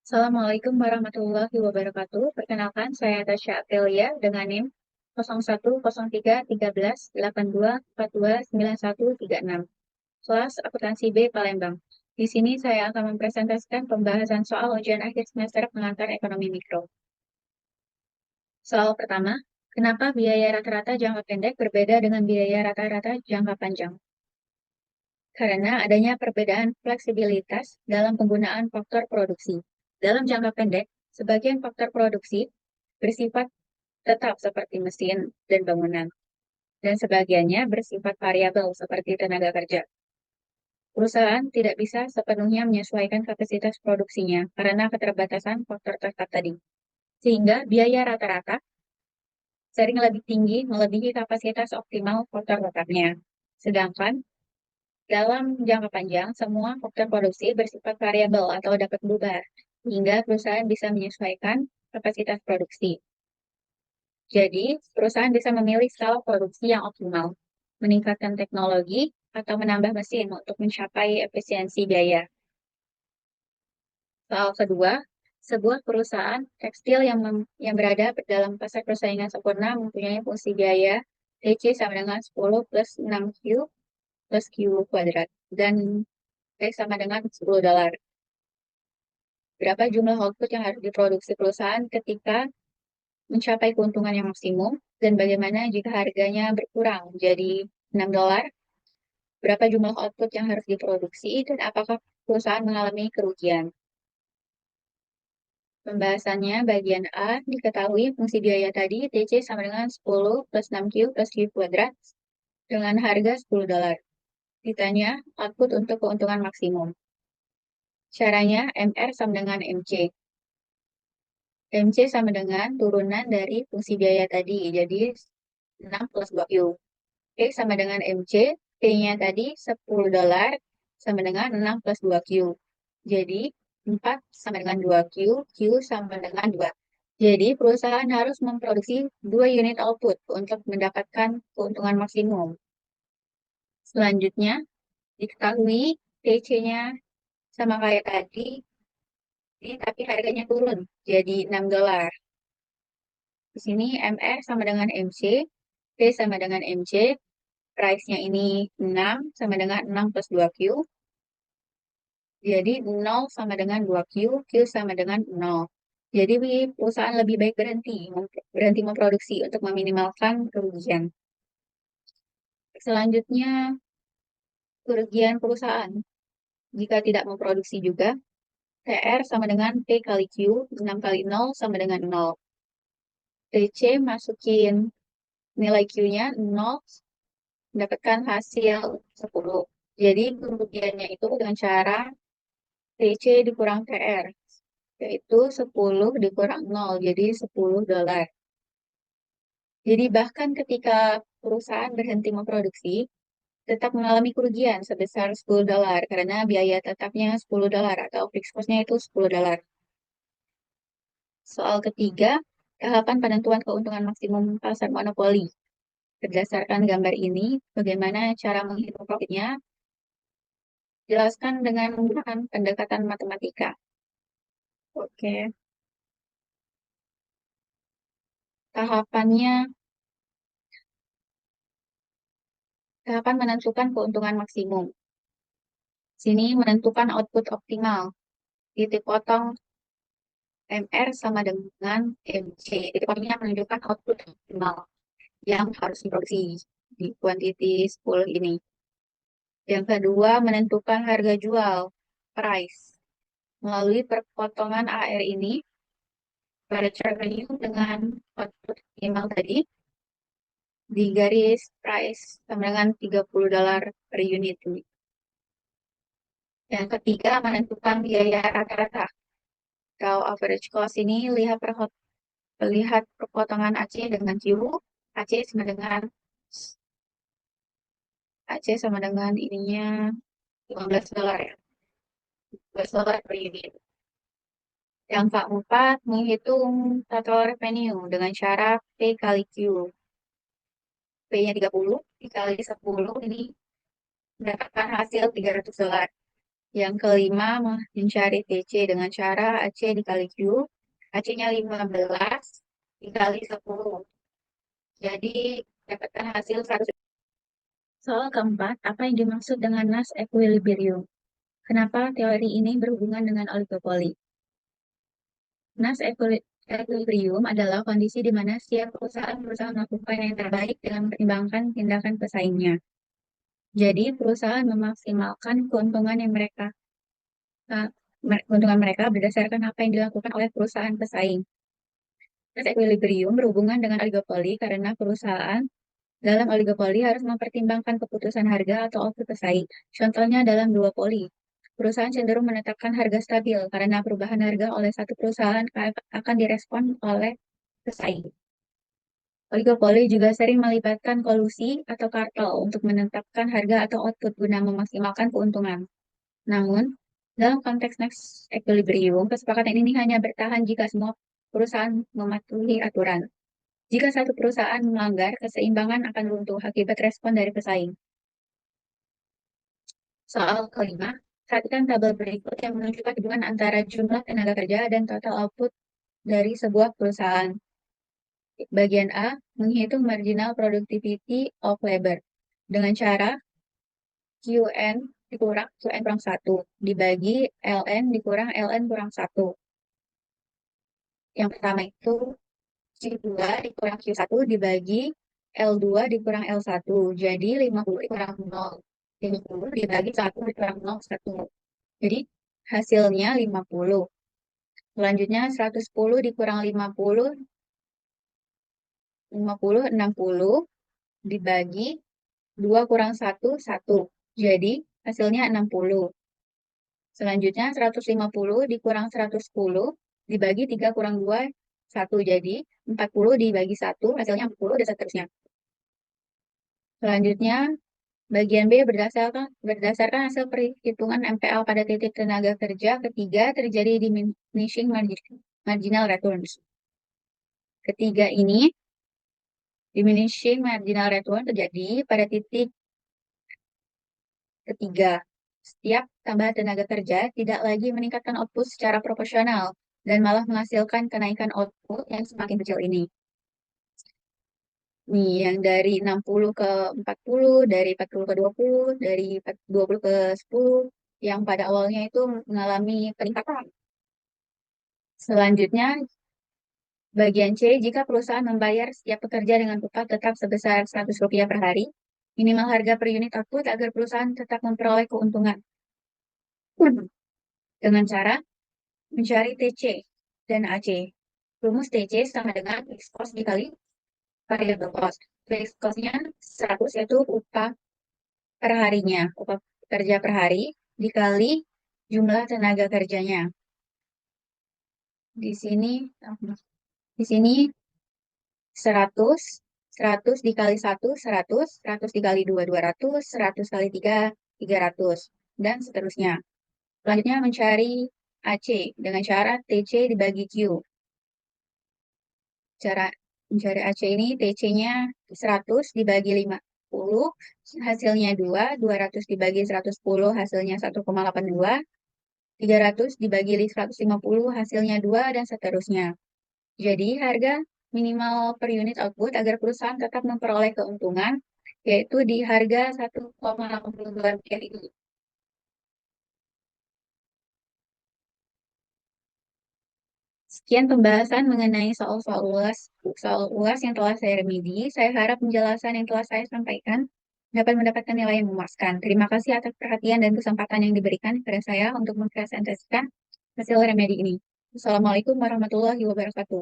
Assalamualaikum warahmatullahi wabarakatuh. Perkenalkan, saya Tasya Aprilia dengan NIM 01031382429136. Kelas Akuntansi B Palembang. Di sini saya akan mempresentasikan pembahasan soal ujian akhir semester pengantar ekonomi mikro. Soal pertama, kenapa biaya rata-rata jangka pendek berbeda dengan biaya rata-rata jangka panjang? Karena adanya perbedaan fleksibilitas dalam penggunaan faktor produksi. Dalam jangka pendek, sebagian faktor produksi bersifat tetap seperti mesin dan bangunan, dan sebagiannya bersifat variabel seperti tenaga kerja. Perusahaan tidak bisa sepenuhnya menyesuaikan kapasitas produksinya karena keterbatasan faktor tetap tadi, sehingga biaya rata-rata sering lebih tinggi melebihi kapasitas optimal faktor tetapnya. Sedangkan dalam jangka panjang, semua faktor produksi bersifat variabel atau dapat berubah, sehingga perusahaan bisa menyesuaikan kapasitas produksi. Jadi, perusahaan bisa memilih skala produksi yang optimal, meningkatkan teknologi, atau menambah mesin untuk mencapai efisiensi biaya. Soal kedua, sebuah perusahaan tekstil yang berada dalam pasar persaingan sempurna mempunyai fungsi biaya TC sama dengan 10 plus 6Q plus Q kuadrat, dan X sama dengan $10. Berapa jumlah output yang harus diproduksi perusahaan ketika mencapai keuntungan yang maksimum, dan bagaimana jika harganya berkurang menjadi $6? Berapa jumlah output yang harus diproduksi, dan apakah perusahaan mengalami kerugian? Pembahasannya bagian A, diketahui fungsi biaya tadi TC sama dengan 10 plus 6Q plus Q kuadrat dengan harga $10. Ditanya output untuk keuntungan maksimum. Caranya MR sama dengan MC. MC sama dengan turunan dari fungsi biaya tadi, jadi 6 plus 2Q. X sama dengan MC, P-nya tadi $10 sama dengan 6 plus 2Q. Jadi 4 sama dengan 2Q, Q sama dengan 2. Jadi perusahaan harus memproduksi 2 unit output untuk mendapatkan keuntungan maksimum. Selanjutnya, diketahui TC-nya sama kayak tadi, tapi harganya turun jadi $6. Di sini MR sama dengan MC, P sama dengan MC, price-nya ini 6 sama dengan 6 plus 2Q. Jadi 0 sama dengan 2Q, Q sama dengan 0. Jadi perusahaan lebih baik berhenti memproduksi untuk meminimalkan kerugian. Selanjutnya, kerugian perusahaan. Jika tidak memproduksi juga, TR sama dengan P kali Q, 6 kali 0 sama dengan 0. TC masukin nilai Q-nya 0, mendapatkan hasil 10. Jadi kerugiannya itu dengan cara TC dikurang TR, yaitu 10 dikurang 0, jadi $10. Jadi bahkan ketika perusahaan berhenti memproduksi, tetap mengalami kerugian sebesar $10 karena biaya tetapnya $10 atau fixed cost-nya itu $10. Soal ketiga, tahapan penentuan keuntungan maksimum pasar monopoli. Berdasarkan gambar ini, bagaimana cara menghitung profitnya? Jelaskan dengan menggunakan pendekatan matematika. Oke, tahapannya, tahapan menentukan keuntungan maksimum. Sini menentukan output optimal. Titik potong MR sama dengan MC. Titik potongnya menunjukkan output optimal yang harus diproduksi di kuantiti 10 ini. Yang kedua, menentukan harga jual, price. Melalui perpotongan AR ini, pada chart revenue dengan output optimal tadi, di garis price sama dengan $30 per unit ini. Yang ketiga, menentukan biaya rata-rata. Kalau average cost ini lihat perpotongan AC dengan Q, AC sama dengan AC sama dengan ininya $15 ya, $15 per unit. Yang keempat, menghitung total revenue dengan cara P kali Q. P-nya 30 dikali 10 ini mendapatkan hasil $300. Yang kelima, mencari TC dengan cara AC dikali Q. AC-nya 15 dikali 10. Jadi, dapatkan hasil 100. Soal keempat, apa yang dimaksud dengan Nash equilibrium? Kenapa teori ini berhubungan dengan oligopoli? Nash equilibrium adalah kondisi di mana setiap perusahaan berusaha melakukan yang terbaik dengan mempertimbangkan tindakan pesaingnya. Jadi, perusahaan memaksimalkan keuntungan yang eh, keuntungan mereka berdasarkan apa yang dilakukan oleh perusahaan pesaing. Nash equilibrium berhubungan dengan oligopoli karena perusahaan dalam oligopoli harus mempertimbangkan keputusan harga atau output pesaing. Contohnya dalam duopoli, perusahaan cenderung menetapkan harga stabil karena perubahan harga oleh satu perusahaan akan direspon oleh pesaing. Oligopoli juga sering melibatkan kolusi atau kartel untuk menetapkan harga atau output guna memaksimalkan keuntungan. Namun, dalam konteks Nash equilibrium, kesepakatan ini hanya bertahan jika semua perusahaan mematuhi aturan. Jika satu perusahaan melanggar, keseimbangan akan runtuh akibat respon dari pesaing. Soal kelima, perhatikan tabel berikut yang menunjukkan hubungan antara jumlah tenaga kerja dan total output dari sebuah perusahaan. Bagian A, menghitung marginal productivity of labor dengan cara QN dikurang QN kurang 1 dibagi LN dikurang LN kurang 1. Yang pertama itu Q2 dikurang Q1 dibagi L2 dikurang L1. Jadi 50 dikurang 0. 50 dibagi 1 dikurang 0, 1. Jadi hasilnya 50. Selanjutnya 110 dikurang 50, 50, 60 dibagi 2 kurang 1, 1. Jadi hasilnya 60. Selanjutnya 150 dikurang 110 dibagi 3 kurang 2, 1. Jadi 40 dibagi 1 hasilnya 40 dan seterusnya. Selanjutnya bagian B berdasarkan hasil perhitungan MPL pada titik tenaga kerja ketiga terjadi diminishing marginal returns. Ketiga ini diminishing marginal return terjadi pada titik ketiga. Setiap tambahan tenaga kerja tidak lagi meningkatkan output secara proporsional dan malah menghasilkan kenaikan output yang semakin kecil ini. Nih, yang dari 60 ke 40, dari 40 ke 20, dari 20 ke 10, yang pada awalnya itu mengalami peningkatan. Selanjutnya, bagian C, jika perusahaan membayar setiap pekerja dengan upah tetap sebesar Rp100 per hari, minimal harga per unit output agar perusahaan tetap memperoleh keuntungan. Dengan cara mencari TC dan AC. Rumus TC sama dengan fixed cost dikali variable cost. Fixed cost-nya 100 yaitu upah per harinya, upah kerja per hari dikali jumlah tenaga kerjanya. Di sini di sini 100, 100 dikali 1, 100, 100 dikali 2, 200, 100 kali 3, 300, dan seterusnya. Selanjutnya mencari AC dengan cara TC dibagi Q. Cara mencari AC ini TC-nya 100 dibagi 50, hasilnya 2, 200 dibagi 110, hasilnya 1,82, 300 dibagi 150, hasilnya 2, dan seterusnya. Jadi, harga minimal per unit output agar perusahaan tetap memperoleh keuntungan, yaitu di harga 1,82 rupiah itu. Sekian pembahasan mengenai soal UAS yang telah saya remedi. Saya harap penjelasan yang telah saya sampaikan dapat mendapatkan nilai yang memuaskan. Terima kasih atas perhatian dan kesempatan yang diberikan kepada saya untuk mempresentasikan hasil remedi ini. Wassalamualaikum warahmatullahi wabarakatuh.